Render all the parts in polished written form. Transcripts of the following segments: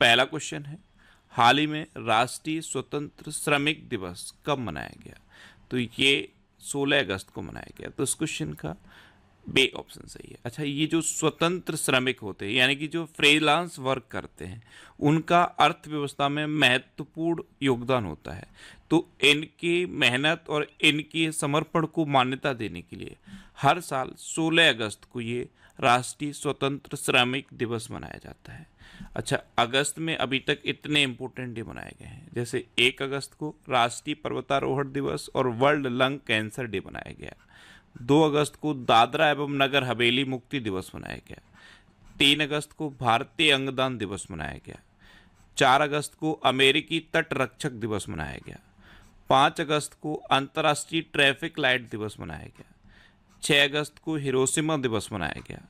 पहला क्वेश्चन है, हाल ही में राष्ट्रीय स्वतंत्र श्रमिक दिवस कब मनाया गया? तो ये 16 अगस्त को मनाया गया। तो इस क्वेश्चन का बे ऑप्शन सही है। अच्छा, ये जो स्वतंत्र श्रमिक होते हैं यानी कि जो फ्रीलांस वर्क करते हैं, उनका अर्थव्यवस्था में महत्वपूर्ण योगदान होता है। तो इनकी मेहनत और इनके समर्पण को मान्यता देने के लिए हर साल 16 अगस्त को ये राष्ट्रीय स्वतंत्र श्रमिक दिवस मनाया जाता है। अच्छा, अगस्त में अभी तक इतने इम्पोर्टेंट डे मनाए गए हैं, जैसे 1 अगस्त को राष्ट्रीय पर्वतारोहण दिवस और वर्ल्ड लंग कैंसर डे मनाया गया। 2 अगस्त को दादरा एवं नगर हवेली मुक्ति दिवस मनाया गया। 3 अगस्त को भारतीय अंगदान दिवस मनाया गया। 4 अगस्त को अमेरिकी तट रक्षक दिवस मनाया गया। 5 अगस्त को अंतर्राष्ट्रीय ट्रैफिक लाइट दिवस मनाया गया। 6 अगस्त को हिरोशिमा दिवस मनाया गया।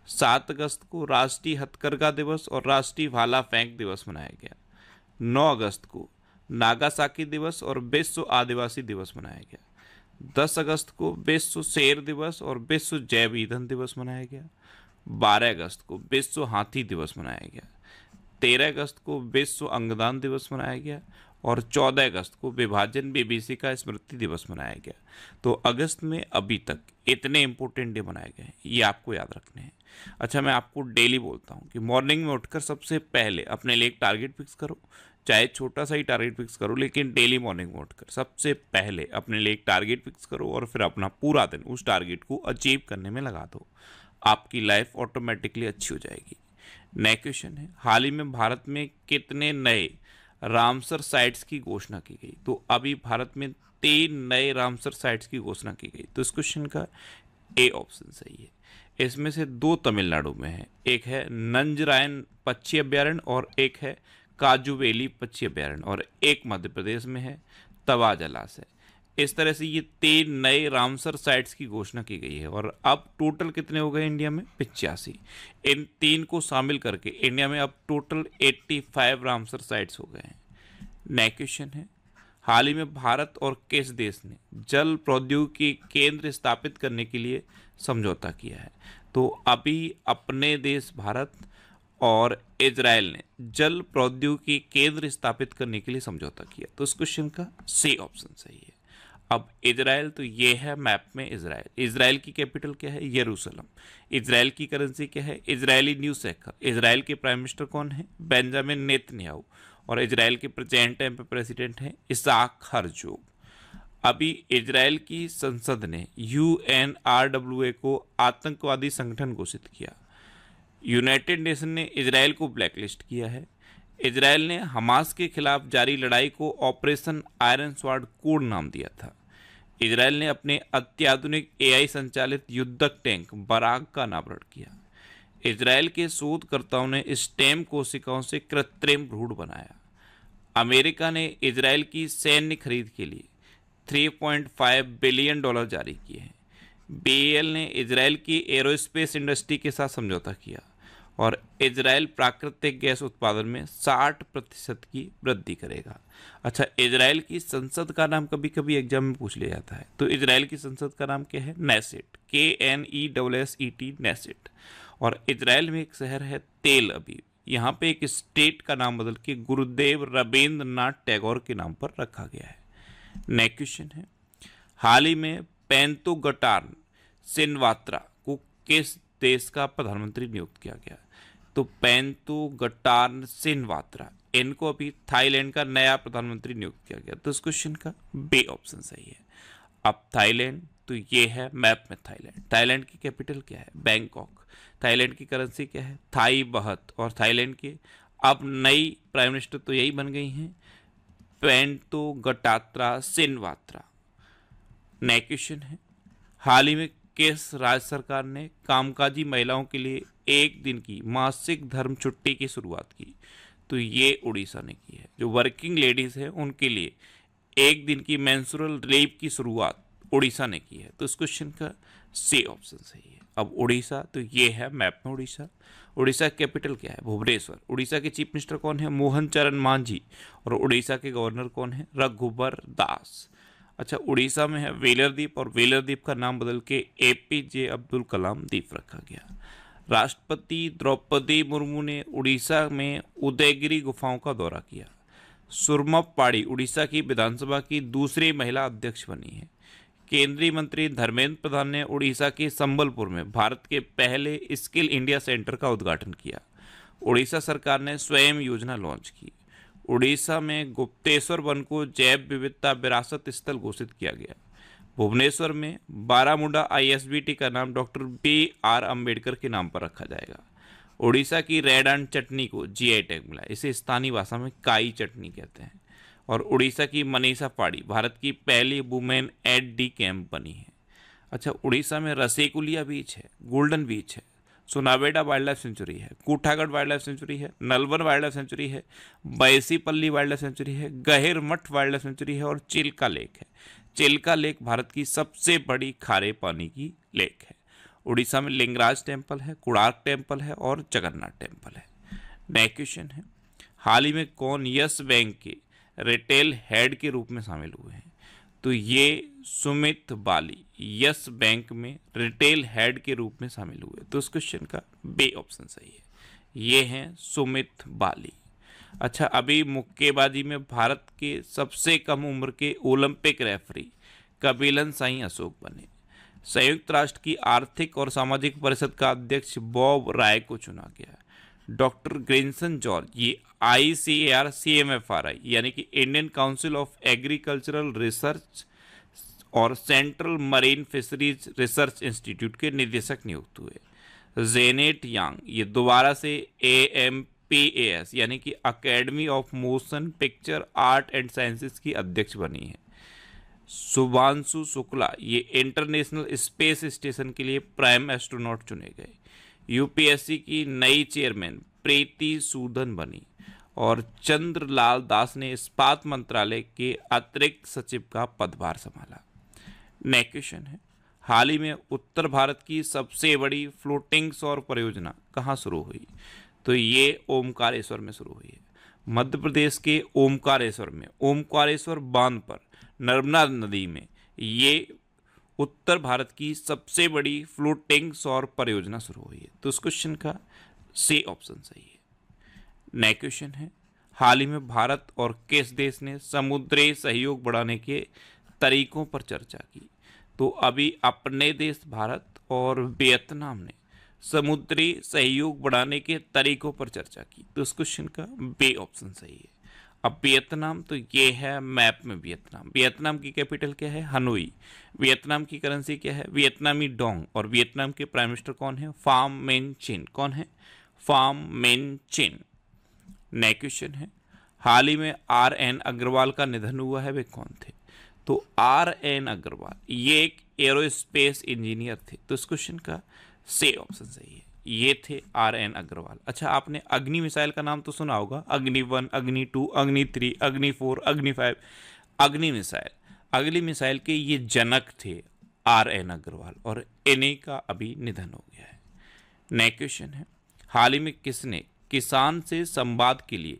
7 अगस्त को राष्ट्रीय हथकरघा दिवस और राष्ट्रीय भाला फेंक दिवस मनाया गया। 9 अगस्त को नागासाकी दिवस और विश्व आदिवासी दिवस मनाया गया। 10 अगस्त को विश्व शेर दिवस और विश्व जैव ईंधन दिवस मनाया गया। 12 अगस्त को विश्व हाथी दिवस मनाया गया। 13 अगस्त को विश्व अंगदान दिवस मनाया गया और 14 अगस्त को विभाजन विभीषिका स्मृति दिवस मनाया गया। तो अगस्त में अभी तक इतने इंपॉर्टेंट डे मनाए गए हैं, ये आपको याद रखने हैं। अच्छा, मैं आपको डेली बोलता हूँ कि मॉर्निंग में उठकर सबसे पहले अपने लिए एक टारगेट फिक्स करो, चाहे छोटा सा ही टारगेट फिक्स करो, लेकिन डेली मॉर्निंग में उठकर सबसे पहले अपने लिए एक टारगेट फिक्स करो और फिर अपना पूरा दिन उस टारगेट को अचीव करने में लगा दो। आपकी लाइफ ऑटोमेटिकली अच्छी हो जाएगी। नया क्वेश्चन है, हाल ही में भारत में कितने नए रामसर साइट्स की घोषणा की गई? तो अभी भारत में 3 नए रामसर साइट्स की घोषणा की गई। तो इस क्वेश्चन का ए ऑप्शन सही है। इसमें से 2 तमिलनाडु में है, एक है नंजरायन पक्षी अभ्यारण्य और एक है काजुवेली पक्षी अभ्यारण्य, और एक मध्य प्रदेश में है तवा जलाशय। इस तरह से ये 3 नए रामसर साइट्स की घोषणा की गई है और अब टोटल कितने हो गए इंडिया में? 85। इन 3 को शामिल करके इंडिया में अब टोटल 85 रामसर साइट्स हो गए हैं। नया क्वेश्चन है, हाल ही में भारत और किस देश ने जल प्रौद्योगिकी केंद्र स्थापित करने के लिए समझौता किया है? तो अभी अपने देश भारत और इजराइल ने जल प्रौद्योगिकी केंद्र स्थापित करने के लिए समझौता किया। तो इस क्वेश्चन का सी ऑप्शन सही है। अब इजराइल, तो ये है मैप में इजराइल। इजराइल की कैपिटल क्या है? यरूशलेम। इजराइल की करेंसी क्या है? Israeli news shaker. इजराइल के प्राइम मिनिस्टर कौन है? Benjamin Netanyahu. और इजराइल के प्रेजेंट टाइम पे प्रेसिडेंट हैं इसाक हर्जोग। अभी इजराइल की संसद ने UNRWA को आतंकवादी संगठन घोषित किया। यूनाइटेड नेशन ने इजराइल को ब्लैकलिस्ट किया है। इजराइल ने हमास के खिलाफ जारी लड़ाई को ऑपरेशन आयरन स्वॉर्ड कोड नाम दिया था। इजराइल ने अपने अत्याधुनिक AI संचालित युद्धक टैंक बराक का अनावरण किया। इजराइल के शोधकर्ताओं ने स्टेम कोशिकाओं से कृत्रिम भ्रूण बनाया। अमेरिका ने इजराइल की सैन्य खरीद के लिए $3.5 बिलियन जारी किए हैं। BEL ने इजराइल की एरोस्पेस इंडस्ट्री के साथ समझौता किया और इजराइल प्राकृतिक गैस उत्पादन में 60% की वृद्धि करेगा। अच्छा, इजराइल की संसद का नाम कभी कभी एग्जाम में पूछ लिया जाता है, तो इजराइल की संसद का नाम क्या है? Knesset, KNESSET, Knesset. और इजराइल में एक शहर है तेल अवीव, यहाँ पे एक स्टेट का नाम बदल के गुरुदेव रविंद्रनाथ टैगोर के नाम पर रखा गया है। नेक्स्ट क्वेश्चन है, हाल ही में पेंतोगटार्न सिनवात्रा को किस देश का प्रधानमंत्री नियुक्त किया गया? तो पेंतोगटार्न सिनवात्रा, इनको अभी थाईलैंड का नया प्रधानमंत्री नियुक्त किया गया। तो इस क्वेश्चन का बी ऑप्शन सही है। अब थाईलैंड, तो ये है मैप में थाईलैंड। थाईलैंड की कैपिटल क्या है? बैंकॉक। थाईलैंड की करेंसी क्या है? थाई बहत। और थाईलैंड के अब नई प्राइम मिनिस्टर तो यही बन गई हैं, पेंतोगटात्रा सिनवात्रा। नेक्स्ट क्वेश्चन है, हाल ही में किस राज्य सरकार ने कामकाजी महिलाओं के लिए 1 दिन की मासिक धर्म छुट्टी की शुरुआत की? तो ये उड़ीसा ने की है। जो वर्किंग लेडीज है उनके लिए 1 दिन की मेंस्ट्रुअल लीव की शुरुआत उड़ीसा ने की है। तो इस क्वेश्चन का सी ऑप्शन सही है। अब उड़ीसा, तो ये है मैप में उड़ीसा। उड़ीसा की कैपिटल क्या है? भुवनेश्वर। उड़ीसा के चीफ मिनिस्टर कौन है? मोहन चरण मांझी। और उड़ीसा के गवर्नर कौन है? रघुबर दास। अच्छा, उड़ीसा में है व्हीलर द्वीप और व्हीलर द्वीप का नाम बदल के APJ अब्दुल कलाम द्वीप रखा गया। राष्ट्रपति द्रौपदी मुर्मू ने उड़ीसा में उदयगिरी गुफाओं का दौरा किया। सुरमा पाड़ी उड़ीसा की विधानसभा की दूसरी महिला अध्यक्ष बनी है। केंद्रीय मंत्री धर्मेंद्र प्रधान ने उड़ीसा के संबलपुर में भारत के पहले स्किल इंडिया सेंटर का उद्घाटन किया। उड़ीसा सरकार ने स्वयं योजना लॉन्च की। उड़ीसा में गुप्तेश्वर वन को जैव विविधता विरासत स्थल घोषित किया गया। भुवनेश्वर में बारामुंडा आईएसबीटी का नाम डॉक्टर BR अम्बेडकर के नाम पर रखा जाएगा। उड़ीसा की रेड एंड चटनी को जीआई टैग मिला। इसे स्थानीय भाषा में काई चटनी कहते हैं। और उड़ीसा की मनीषा पाड़ी भारत की पहली वुमेन एट डी कैंप बनी है। अच्छा, उड़ीसा में रसेकुलिया बीच है, गोल्डन बीच है, सोनावेडा वाइल्ड लाइफ सेंचुरी है, कूठागढ़ वाइल्ड लाइफ सेंचुरी है, नलवन वाइल्ड लाइफ सेंचुरी है, बैसीपल्ली वाइल्ड लाइफ सेंचुरी है, गहिर मठ वाइल्ड लाइफ सेंचुरी है और चिल्का लेक है। चिल्का लेक भारत की सबसे बड़ी खारे पानी की लेक है। उड़ीसा में लिंगराज टेम्पल है, कोणार्क टेम्पल है और जगन्नाथ टेम्पल है। नेक्स्ट क्वेश्चन है, हाल ही में कौन यस बैंक के रिटेल हेड के रूप में शामिल हुए हैं? तो ये सुमित बाली यस बैंक में रिटेल हेड के रूप में शामिल हुए। तो इस क्वेश्चन का बी ऑप्शन सही है। ये हैं सुमित बाली। अच्छा, अभी मुक्केबाजी में भारत के सबसे कम उम्र के ओलंपिक रेफरी कपिलन साई अशोक बने। संयुक्त राष्ट्र की आर्थिक और सामाजिक परिषद का अध्यक्ष बॉब राय को चुना गया। डॉक्टर ग्रेंसन जॉर्ज ये ICAR CMFRI यानी कि Indian council of agricultural research और central marine fisheries research institute के निदेशक नियुक्त हुए। जेनेट यांग ये दोबारा से AMPAS यानी कि academy of motion picture art and sciences की अध्यक्ष बनी है। शुभांशु शुक्ला ये इंटरनेशनल स्पेस स्टेशन के लिए प्राइम एस्ट्रोनॉट चुने गए। UPSC की नई चेयरमैन प्रीति सूदन बनी और चंद्रलाल दास ने इस्पात मंत्रालय के अतिरिक्त सचिव का पदभार संभाला। नेक्स्ट क्वेश्चन है, हाल ही में उत्तर भारत की सबसे बड़ी फ्लोटिंग सौर परियोजना कहाँ शुरू हुई? तो ये ओमकारेश्वर में शुरू हुई है। मध्य प्रदेश के ओमकारेश्वर में ओमकारेश्वर बांध पर नर्मदा नदी में ये उत्तर भारत की सबसे बड़ी फ्लोटिंग सौर परियोजना शुरू हुई है। तो इस क्वेश्चन का सी ऑप्शन सही है। नेक्स्ट क्वेश्चन है, हाल ही में भारत और किस देश ने समुद्री सहयोग बढ़ाने के तरीकों पर चर्चा की? तो अभी अपने देश भारत और वियतनाम ने समुद्री सहयोग बढ़ाने के तरीकों पर चर्चा की। तो इस क्वेश्चन का बी ऑप्शन सही है। अब वियतनाम, तो ये है मैप में वियतनाम। वियतनाम की कैपिटल क्या है? हनोई। वियतनाम की करेंसी क्या है? वियतनामी डोंग। और वियतनाम के प्राइम मिनिस्टर कौन है? फाम मिन चिन। कौन है? फाम मिन चिन। नेक्स्ट क्वेश्चन है, हाल ही में RN अग्रवाल का निधन हुआ है, वे कौन थे? तो RN अग्रवाल ये एक एरोस्पेस इंजीनियर थे। तो इस क्वेश्चन का सी ऑप्शन सही है। ये थे RN अग्रवाल। अच्छा, आपने अग्नि मिसाइल का नाम तो सुना होगा, अग्नि 1, अग्नि 2, अग्नि 3, अग्नि 4, अग्नि 5। अग्नि मिसाइल के ये जनक थे RN अग्रवाल और इन्हीं का अभी निधन हो गया है। नेक्स्ट क्वेश्चन है, हाल ही में किसने किसान से संवाद के लिए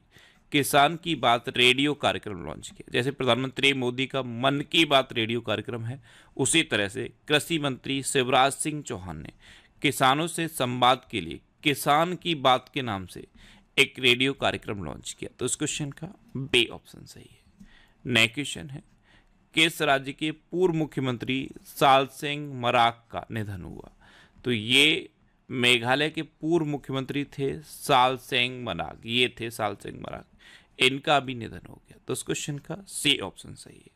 किसान की बात रेडियो कार्यक्रम लॉन्च किया? जैसे प्रधानमंत्री मोदी का मन की बात रेडियो कार्यक्रम है, उसी तरह से कृषि मंत्री शिवराज सिंह चौहान ने किसानों से संवाद के लिए किसान की बात के नाम से एक रेडियो कार्यक्रम लॉन्च किया। तो इस क्वेश्चन का बी ऑप्शन सही है। नेक्स्ट क्वेश्चन है, किस राज्य के पूर्व मुख्यमंत्री सालसेंग मराक का निधन हुआ? तो ये मेघालय के पूर्व मुख्यमंत्री थे सालसेंग मराक। ये थे सालसेंग मराक, इनका भी निधन हो गया। तो इस क्वेश्चन का सी ऑप्शन सही है।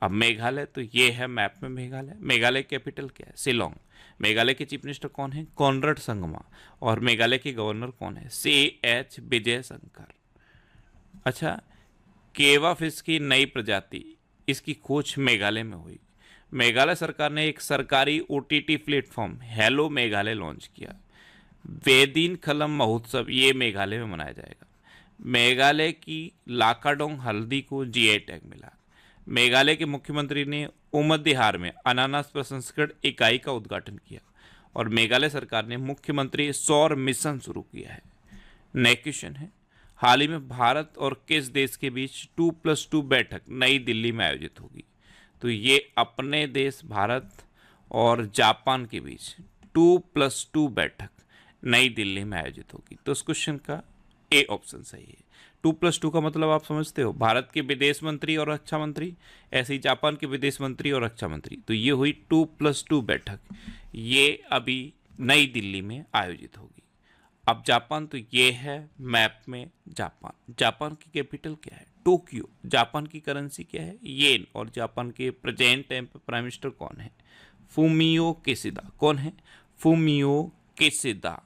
अब मेघालय, तो ये है मैप में मेघालय। मेघालय कैपिटल क्या है? शिलोंग। मेघालय के चीफ मिनिस्टर कौन है? कॉनराड संगमा। और मेघालय के गवर्नर कौन है? CH विजय शंकर। अच्छा, केवा फिश की नई प्रजाति, इसकी खोज मेघालय में हुई। मेघालय सरकार ने एक सरकारी OTT platform hello Meghalaya launch किया। वेदिन खलम महोत्सव ये मेघालय में मनाया जाएगा। मेघालय की लाकाडोंग हल्दी को GI टैग मिला। मेघालय के मुख्यमंत्री ने उमदिहार में अनानास प्रसंस्करण इकाई का उद्घाटन किया। और मेघालय सरकार ने मुख्यमंत्री सौर मिशन शुरू किया है। नेक्स्ट क्वेश्चन है, हाल ही में भारत और किस देश के बीच 2+2 बैठक नई दिल्ली में आयोजित होगी? तो ये अपने देश भारत और जापान के बीच 2+2 बैठक नई दिल्ली में आयोजित होगी। तो इस क्वेश्चन का ए ऑप्शन सही है। 2+2 का मतलब आप समझते हो, भारत के विदेश मंत्री और रक्षा मंत्री, ऐसे ही जापान के विदेश मंत्री और रक्षा मंत्री। तो ये हुई 2+2 बैठक, ये अभी नई दिल्ली में आयोजित होगी। अब जापान, तो ये है मैप में जापान। जापान की कैपिटल क्या है? टोक्यो। जापान की करेंसी क्या है? येन। और जापान के प्रेजेंट टाइम पे प्राइम मिनिस्टर कौन है? Fumio Kishida. कौन है? Fumio Kishida.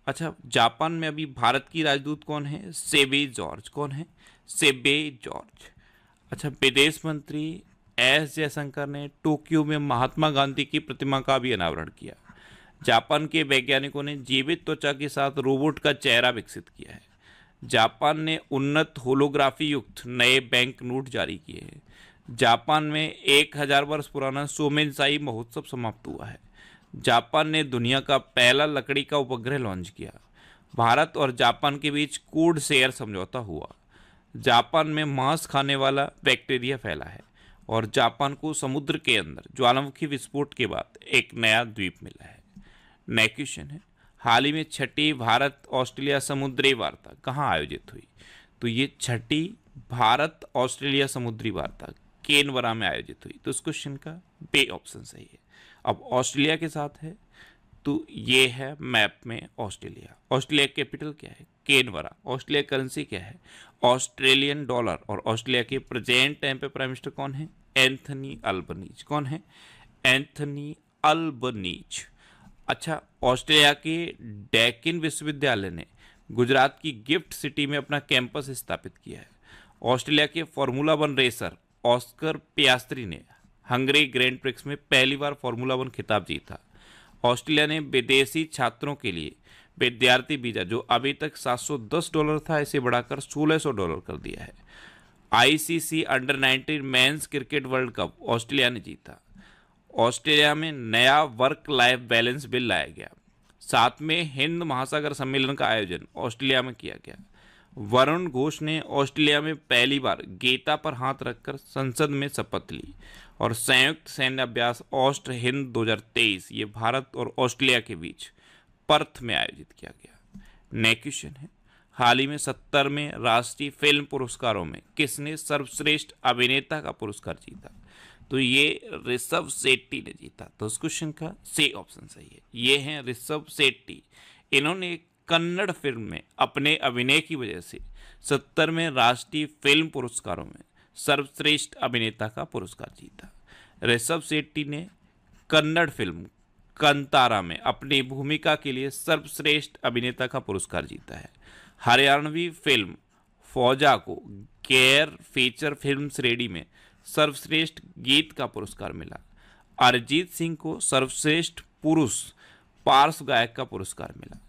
अच्छा, जापान में अभी भारत की राजदूत कौन है? सेबे जॉर्ज। कौन है? सेबे जॉर्ज। अच्छा, विदेश मंत्री एस जयशंकर ने टोक्यो में महात्मा गांधी की प्रतिमा का भी अनावरण किया। जापान के वैज्ञानिकों ने जीवित त्वचा के साथ रोबोट का चेहरा विकसित किया है। जापान ने उन्नत होलोग्राफी युक्त नए बैंक नोट जारी किए हैं। जापान में 1000 वर्ष पुराना सोमेनसाई महोत्सव समाप्त हुआ है। जापान ने दुनिया का पहला लकड़ी का उपग्रह लॉन्च किया। भारत और जापान के बीच कोड शेयर समझौता हुआ। जापान में मांस खाने वाला बैक्टीरिया फैला है। और जापान को समुद्र के अंदर ज्वालामुखी विस्फोट के बाद एक नया द्वीप मिला है। नेक्स्ट क्वेश्चन है, हाल ही में छठी भारत ऑस्ट्रेलिया समुद्री वार्ता कहाँ आयोजित हुई? तो ये छठी भारत ऑस्ट्रेलिया समुद्री वार्ता केनबरा में आयोजित हुई। तो इस क्वेश्चन का बी ऑप्शन सही है। अब ऑस्ट्रेलिया के साथ है, तो ये है मैप में ऑस्ट्रेलिया। ऑस्ट्रेलिया कैपिटल क्या है? केनबरा। ऑस्ट्रेलिया करेंसी क्या है? Australian dollar. और ऑस्ट्रेलिया के प्रेजेंट टाइम पे प्राइम मिनिस्टर कौन है? Anthony Albanese. कौन है? Anthony Albanese. अच्छा, ऑस्ट्रेलिया के डेकिन विश्वविद्यालय ने गुजरात की गिफ्ट सिटी में अपना कैंपस स्थापित किया है। ऑस्ट्रेलिया के फार्मूला 1 रेसर ऑस्कर पियास्त्री ने हंगरी ग्रैंड प्रिक्स में पहली बार फार्मूला 1 खिताब जीता। ऑस्ट्रेलिया ने विदेशी छात्रों के लिए विद्यार्थी वीजा, जो अभी तक $710 था, इसे बढ़ाकर $1600 कर दिया है। ICC under 19 men's cricket world cup Australia ने जीता। ऑस्ट्रेलिया में नया वर्क लाइफ बैलेंस बिल लाया गया। 7वें हिंद महासागर सम्मेलन का आयोजन ऑस्ट्रेलिया में किया गया। वरुण घोष ने ऑस्ट्रेलिया में पहली बार गीता पर हाथ रखकर संसद में शपथ ली। और संयुक्त सैन्य अभ्यास ऑस्ट हिंद 2023, ये भारत और ऑस्ट्रेलिया के बीच पर्थ में आयोजित किया गया। नेक्स्ट क्वेश्चन है, हाल ही में 70वें राष्ट्रीय फिल्म पुरस्कारों में किसने सर्वश्रेष्ठ अभिनेता का पुरस्कार जीता? तो ये ऋषभ शेट्टी ने जीता। तो इस क्वेश्चन का सी ऑप्शन सही है। ये हैं ऋषभ शेट्टी। इन्होंने कन्नड़ फिल्म में अपने अभिनय की वजह से 70वें राष्ट्रीय फिल्म पुरस्कारों में सर्वश्रेष्ठ अभिनेता का पुरस्कार जीता। ऋषभ शेट्टी ने कन्नड़ फिल्म कंतारा में अपनी भूमिका के लिए सर्वश्रेष्ठ अभिनेता का पुरस्कार जीता है। हरियाणवी फिल्म फौजा को गैर फीचर फिल्म श्रेणी में सर्वश्रेष्ठ गीत का पुरस्कार मिला। अरिजीत सिंह को सर्वश्रेष्ठ पुरुष पार्श्व गायक का पुरस्कार मिला।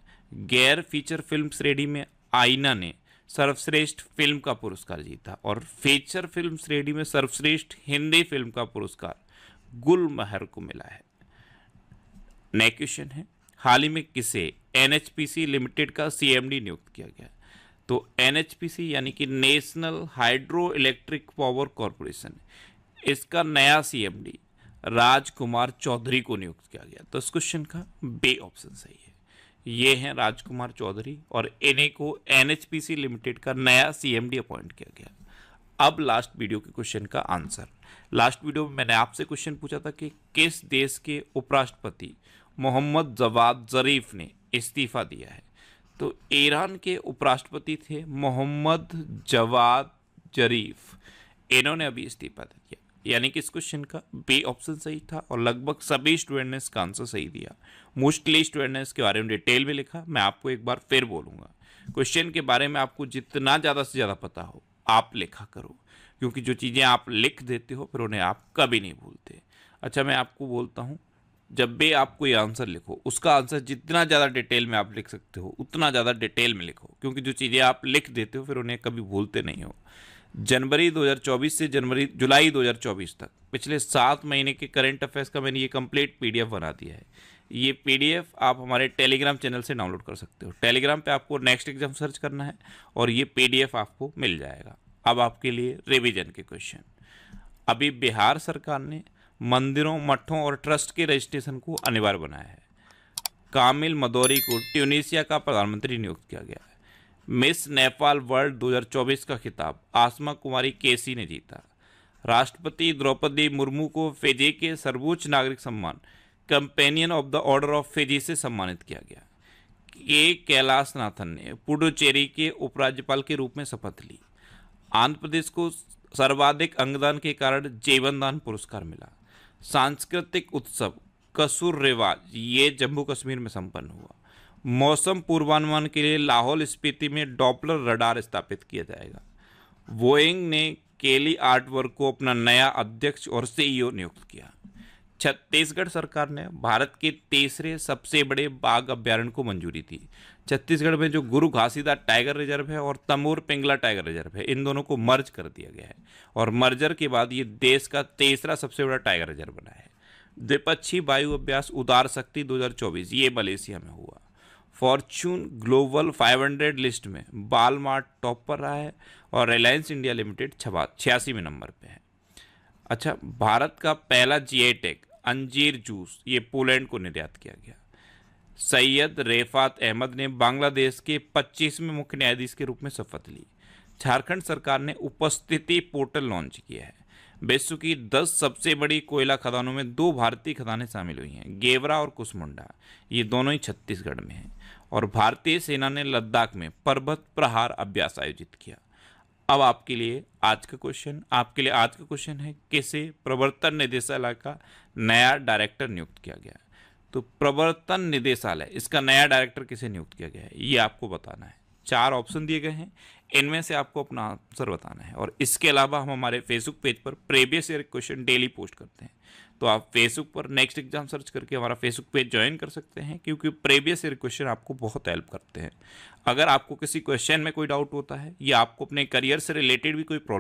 गैर फीचर फिल्म श्रेणी में आईना ने सर्वश्रेष्ठ फिल्म का पुरस्कार जीता। और फीचर फिल्म श्रेणी में सर्वश्रेष्ठ हिंदी फिल्म का पुरस्कार गुलमहर को मिला है। नेक्स्ट क्वेश्चन है, हाल ही में किसे एनएचपीसी लिमिटेड का सीएमडी नियुक्त किया गया? तो एनएचपीसी यानी कि national hydro electric power corporation, इसका नया सीएमडी राजकुमार चौधरी को नियुक्त किया गया। तो इस क्वेश्चन का बी ऑप्शन सही है। ये हैं राजकुमार चौधरी और इन्हीं को एनएचपीसी लिमिटेड का नया सीएमडी अपॉइंट किया गया। अब लास्ट वीडियो के क्वेश्चन का आंसर। लास्ट वीडियो में मैंने आपसे क्वेश्चन पूछा था कि किस देश के उपराष्ट्रपति मोहम्मद जवाद जरीफ ने इस्तीफा दिया है? तो ईरान के उपराष्ट्रपति थे मोहम्मद जवाद जरीफ। इन्होंने अभी इस्तीफा दिया, यानी कि इस क्वेश्चन का बी ऑप्शन सही था और लगभग सभी स्टूडेंट ने इसका आंसर सही दिया। मोस्टली स्टूडेंट ने इसके बारे में डिटेल में लिखा। मैं आपको एक बार फिर बोलूँगा, क्वेश्चन के बारे में आपको जितना ज़्यादा से ज़्यादा पता हो आप लिखा करो, क्योंकि जो चीज़ें आप लिख देते हो फिर उन्हें आप कभी नहीं भूलते। अच्छा, मैं आपको बोलता हूँ, जब भी आप कोई आंसर लिखो उसका आंसर जितना ज़्यादा डिटेल में आप लिख सकते हो उतना ज़्यादा डिटेल में लिखो, क्योंकि जो चीज़ें आप लिख देते हो फिर उन्हें कभी भूलते नहीं हो। जनवरी 2024 से जुलाई 2024 तक पिछले 7 महीने के करंट अफेयर्स का मैंने ये कंप्लीट पीडीएफ बना दिया है। ये पीडीएफ आप हमारे टेलीग्राम चैनल से डाउनलोड कर सकते हो। टेलीग्राम पे आपको नेक्स्ट एग्जाम सर्च करना है और ये पीडीएफ आपको मिल जाएगा। अब आपके लिए रिवीजन के क्वेश्चन। अभी बिहार सरकार ने मंदिरों, मठों और ट्रस्ट के रजिस्ट्रेशन को अनिवार्य बनाया है। कामिल मदौरी को ट्यूनीशिया का प्रधानमंत्री नियुक्त किया गया है। मिस नेपाल वर्ल्ड 2024 का खिताब आसमा कुमारी केसी ने जीता। राष्ट्रपति द्रौपदी मुर्मू को फिजी के सर्वोच्च नागरिक सम्मान companion of the order of Fiji से सम्मानित किया गया। के कैलाशनाथन ने पुडुचेरी के उपराज्यपाल के रूप में शपथ ली। आंध्र प्रदेश को सर्वाधिक अंगदान के कारण जीवन दान पुरस्कार मिला। सांस्कृतिक उत्सव कसुर रिवाज ये जम्मू कश्मीर में संपन्न हुआ। मौसम पूर्वानुमान के लिए लाहौल स्पीति में डॉपलर रडार स्थापित किया जाएगा। बोइंग ने केली आर्टवर्क को अपना नया अध्यक्ष और सीईओ नियुक्त किया। छत्तीसगढ़ सरकार ने भारत के तीसरे सबसे बड़े बाघ अभ्यारण्य को मंजूरी दी। छत्तीसगढ़ में जो गुरु घासीदास टाइगर रिजर्व है और तमोर पिंगला टाइगर रिजर्व है, इन दोनों को मर्ज कर दिया गया है और मर्जर के बाद ये देश का तीसरा सबसे बड़ा टाइगर रिजर्व बना है। द्विपक्षीय वायु अभ्यास उदार शक्ति 2024 ये मलेशिया में हुआ। फॉर्च्यून ग्लोबल 500 लिस्ट में वालमार्ट टॉप पर रहा है और रिलायंस इंडिया लिमिटेड 86वें नंबर पे है। अच्छा, भारत का पहला जीआई टैग अंजीर जूस ये पोलैंड को निर्यात किया गया। सैयद रेफात अहमद ने बांग्लादेश के 25वें मुख्य न्यायाधीश के रूप में शपथ ली। झारखंड सरकार ने उपस्थिति पोर्टल लॉन्च किया है। विश्व की 10 सबसे बड़ी कोयला खदानों में 2 भारतीय खदानें शामिल हुई हैं, गेवरा और कुसमुंडा। ये दोनों ही छत्तीसगढ़ में हैं। और भारतीय सेना ने लद्दाख में पर्वत प्रहार अभ्यास आयोजित किया। अब आपके लिए आज का क्वेश्चन है किसे प्रवर्तन निदेशालय का नया डायरेक्टर नियुक्त किया गया है। तो प्रवर्तन निदेशालय इसका नया डायरेक्टर किसे नियुक्त किया गया है ये आपको बताना है। 4 ऑप्शन दिए गए हैं, इनमें से आपको अपना आंसर बताना है। और इसके अलावा हम हमारे फेसबुक पेज पर previous year question daily post करते हैं, तो आप फेसबुक पर नेक्स्ट एग्जाम सर्च करके हमारा फेसबुक पेज ज्वाइन कर सकते हैं, क्योंकि प्रीवियस ईयर क्वेश्चन आपको बहुत हेल्प करते हैं। अगर आपको किसी क्वेश्चन में कोई डाउट होता है या आपको अपने करियर से रिलेटेड भी कोई प्रॉब्लम